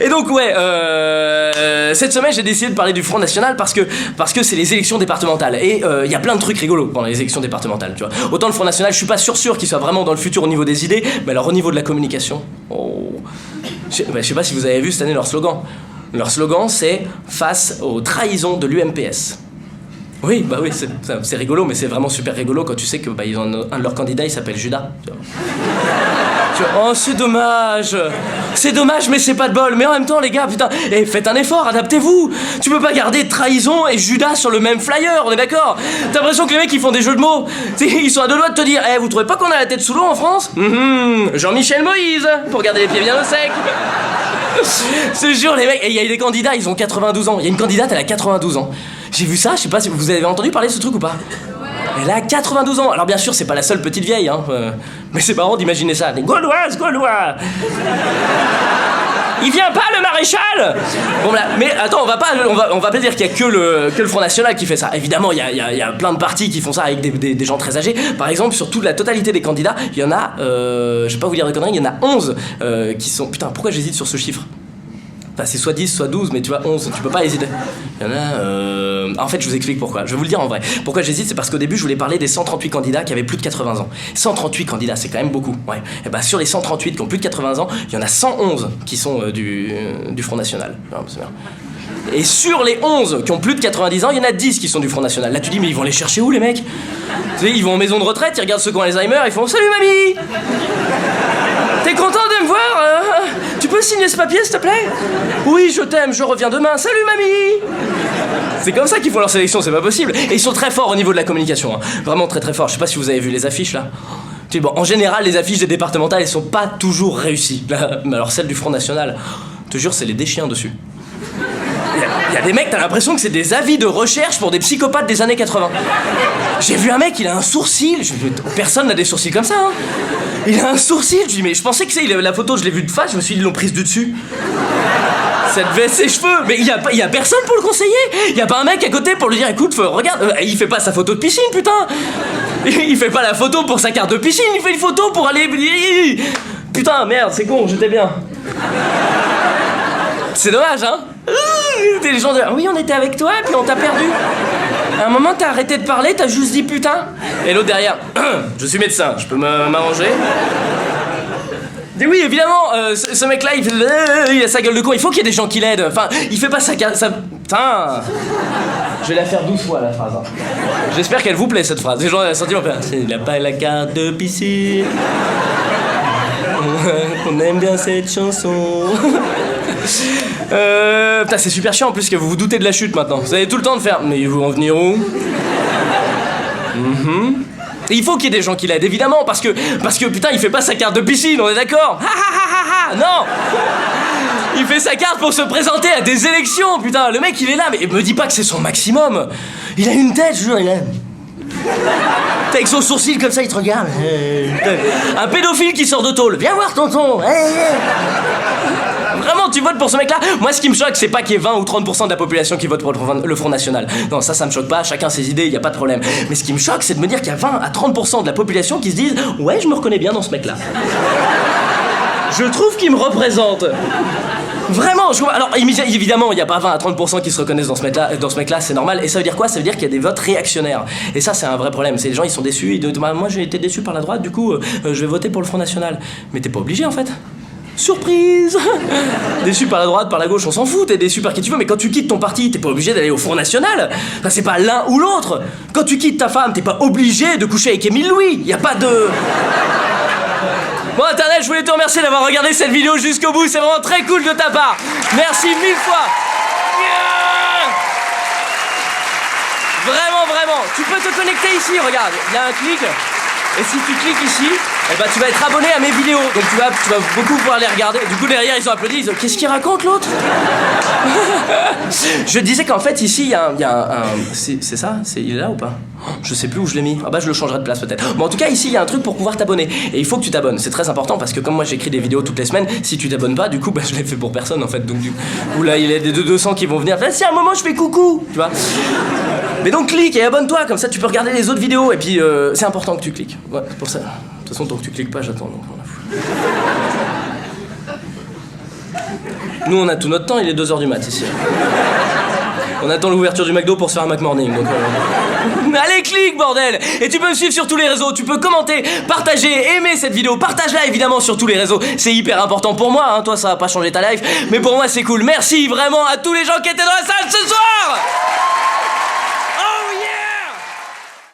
Et donc ouais, cette semaine j'ai décidé de parler du Front National parce que c'est les élections départementales. Et il y a plein de trucs rigolos pendant les élections départementales, tu vois. Autant le Front National, je suis pas sûr qu'il soit vraiment dans le futur au niveau des idées, mais alors au niveau de la communication, je sais pas si vous avez vu cette année leur slogan. Leur slogan c'est « Face aux trahisons de l'UMPS ». Oui, bah oui, c'est rigolo, mais c'est vraiment super rigolo quand tu sais que ils ont un de leurs candidats, il s'appelle Judas. Oh, c'est dommage. C'est dommage, mais c'est pas de bol. Mais en même temps, les gars, putain, faites un effort, adaptez-vous. Tu peux pas garder trahison et Judas sur le même flyer, on est d'accord? T'as l'impression que les mecs, ils font des jeux de mots. Ils sont à deux doigts de te dire, vous trouvez pas qu'on a la tête sous l'eau en France? Jean-Michel Moïse, pour garder les pieds bien au sec. Ce jour, les mecs, et il y a des candidats, ils ont 92 ans. Il y a une candidate, elle a 92 ans. J'ai vu ça, je sais pas si vous avez entendu parler de ce truc ou pas. Elle a 92 ans. Alors bien sûr, c'est pas la seule petite vieille, hein. Mais c'est marrant d'imaginer ça. Des Gauloises, Gaulois. Il vient pas le maréchal. Bon là, mais attends, on va pas dire qu'il y a que le Front National qui fait ça. Évidemment, il y a plein de partis qui font ça avec des gens très âgés. Par exemple, sur toute la totalité des candidats, il y en a, je vais pas vous dire des conneries, il y en a 11 qui sont... Putain, pourquoi j'hésite sur ce chiffre? Enfin, c'est soit 10, soit 12, mais tu vois, 11, tu peux pas hésiter. Il y en a... En fait, je vous explique pourquoi. Je vais vous le dire en vrai. Pourquoi j'hésite, c'est parce qu'au début, je voulais parler des 138 candidats qui avaient plus de 80 ans. 138 candidats, c'est quand même beaucoup. Ouais. Et bah, sur les 138 qui ont plus de 80 ans, il y en a 111 qui sont du Front National. Non, c'est bien. Et sur les 11 qui ont plus de 90 ans, il y en a 10 qui sont du Front National. Là, tu dis, mais ils vont les chercher où, les mecs? Tu sais, ils vont en maison de retraite, ils regardent ceux qui ont Alzheimer, ils font « Salut, mamie! T'es content de me voir? Tu peux signer ce papier, s'il te plaît? Oui, je t'aime, je reviens demain. Salut, mamie! » C'est comme ça qu'ils font leur sélection, c'est pas possible. Et ils sont très forts au niveau de la communication, hein. Vraiment très très forts. Je sais pas si vous avez vu les affiches, là. Bon, en général, les affiches des départementales, elles sont pas toujours réussies. Mais alors, celle du Front National, je te jure, c'est les déchiens dessus. Il y a des mecs, t'as l'impression que c'est des avis de recherche pour des psychopathes des années 80. J'ai vu un mec, il a un sourcil. Personne n'a des sourcils comme ça, hein. Il a un sourcil. Je dis, mais je pensais que la photo, je l'ai vue de face, je me suis dit, ils l'ont prise du dessus. Ça devait être ses cheveux. Mais il y a personne pour le conseiller. Il y a pas un mec à côté pour lui dire, écoute, regarde, il fait pas sa photo de piscine, putain. Il fait pas la photo pour sa carte de piscine, il fait une photo pour aller... Putain, merde, c'est con, j'étais bien. C'est dommage, hein. Les gens disent, oui, on était avec toi, puis on t'a perdu. À un moment, t'as arrêté de parler, t'as juste dit putain. Et l'autre derrière, je suis médecin, je peux m'arranger. Oui, évidemment, ce mec-là, il a sa gueule de con, il faut qu'il y ait des gens qui l'aident. Enfin, il fait pas sa... Putain. Je vais la faire 12 fois, la phrase. Hein. J'espère qu'elle vous plaît, cette phrase. Les gens ont senti, il a pas la carte de piscine. On aime bien cette chanson. Putain, c'est super chiant en plus que vous vous doutez de la chute maintenant. Vous avez tout le temps de faire. Mais ils vont en venir où? Et il faut qu'il y ait des gens qui l'aident, évidemment, parce que putain, il fait pas sa carte de piscine, on est d'accord? Non. Il fait sa carte pour se présenter à des élections, putain. Le mec, il est là, mais me dis pas que c'est son maximum. Il a une tête, je jure, il a... Avec son sourcil comme ça, il te regarde. Un pédophile qui sort de tôle. Viens voir tonton. Vraiment, tu votes pour ce mec-là? Moi, ce qui me choque, c'est pas qu'il y ait 20 ou 30% de la population qui vote pour le Front National. Non, ça me choque pas, chacun ses idées, y a pas de problème. Mais ce qui me choque, c'est de me dire qu'il y a 20 à 30% de la population qui se disent « Ouais, je me reconnais bien dans ce mec-là. » Je trouve qu'il me représente. Vraiment, alors évidemment, il n'y a pas 20 à 30% qui se reconnaissent dans ce mec-là, c'est normal. Et ça veut dire quoi? Ça veut dire qu'il y a des votes réactionnaires. Et ça, c'est un vrai problème. C'est les gens, ils sont déçus, ils disent « Moi, j'ai été déçu par la droite, du coup, je vais voter pour le Front National. » Mais t'es pas obligé, en fait. Surprise. Déçu par la droite, par la gauche, on s'en fout, t'es déçu par qui tu veux, mais quand tu quittes ton parti, t'es pas obligé d'aller au Front National. Enfin, c'est pas l'un ou l'autre. Quand tu quittes ta femme, t'es pas obligé de coucher avec Émile Louis. Y a pas de... Bon, Internet, je voulais te remercier d'avoir regardé cette vidéo jusqu'au bout, c'est vraiment très cool de ta part. Merci 1000 fois. Vraiment, vraiment. Tu peux te connecter ici, regarde, il y a un clic. Et si tu cliques ici, eh ben, tu vas être abonné à mes vidéos. Donc tu vas beaucoup pouvoir les regarder. Du coup, derrière, ils ont applaudi. Ils ont... Qu'est-ce qu'il raconte, l'autre? Je disais qu'en fait, ici, il y a un... C'est ça? Il est là ou pas? Je sais plus où je l'ai mis. Ah bah, je le changerai de place peut-être. Bon, en tout cas, ici, il y a un truc pour pouvoir t'abonner. Et il faut que tu t'abonnes. C'est très important parce que comme moi, j'écris des vidéos toutes les semaines, si tu t'abonnes pas, du coup, bah, je l'ai fait pour personne, en fait. Donc, du coup, là, il y a des 200 qui vont venir. Si à un moment, je fais coucou, tu vois. Mais donc, clique et abonne-toi. Comme ça, tu peux regarder les autres vidéos. Et puis, c'est important que tu cliques. Ouais, c'est pour ça. De toute façon, tant que tu cliques pas, j'attends. Donc, on a fou. Nous, on a tout notre temps, il est 2h du mat ici. On attend l'ouverture du McDo pour se faire un McMorning, donc... Allez, clique, bordel! Et tu peux me suivre sur tous les réseaux, tu peux commenter, partager, aimer cette vidéo, partage-la évidemment sur tous les réseaux. C'est hyper important pour moi, hein. Toi, ça va pas changer ta life, mais pour moi, c'est cool. Merci vraiment à tous les gens qui étaient dans la salle ce soir!